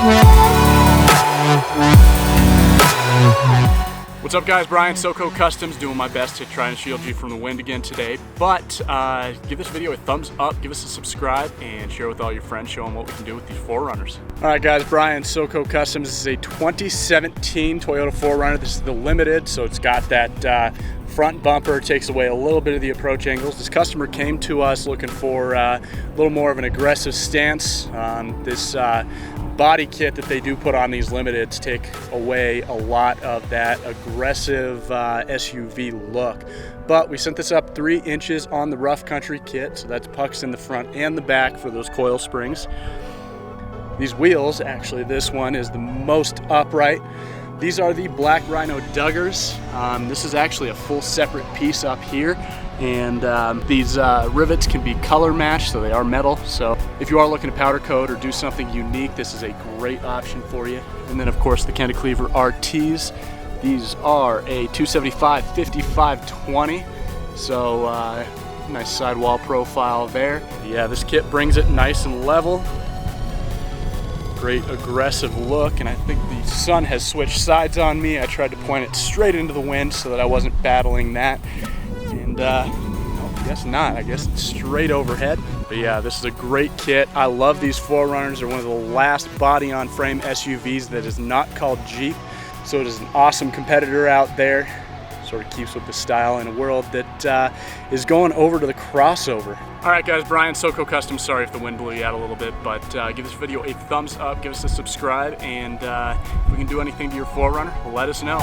What's up guys, Brian, Soco Customs, doing my best to try and shield you from the wind again today. But give this video a thumbs up, give us a subscribe, and share with all your friends, show them what we can do with these 4Runners. Alright guys, Brian, Soco Customs. This is a 2017 Toyota 4Runner. This is the Limited, so it's got that front bumper, takes away a little bit of the approach angles. This customer came to us looking for a little more of an aggressive stance. This body kit that they do put on these Limiteds take away a lot of that aggressive SUV look. But we sent this up 3 inches on the rough country kit, so that's pucks in the front and the back for those coil springs. These wheels, actually this one is the most upright. These are the black Rhino Duggars. This is actually a full separate piece up here, and these rivets can be color matched, so they are metal. So if you are looking to powder coat or do something unique, this is a great option for you. And then of course the Kenda Klever RTs. These are a 275/55/20, so nice sidewall profile there. Yeah, this kit brings it nice and level. Great aggressive look, and I think the sun has switched sides on me. I tried to point it straight into the wind so that I wasn't battling that, and no, I guess not. I guess it's straight overhead. But yeah, this is a great kit. I love these 4Runners. They're one of the last body-on-frame SUVs that is not called Jeep, so it is an awesome competitor out there. Sort of keeps with the style in a world that is going over to the crossover. All right guys, Brian, Soco Customs. Sorry if the wind blew you out a little bit, but give this video a thumbs up, give us a subscribe, and if we can do anything to your 4Runner, let us know.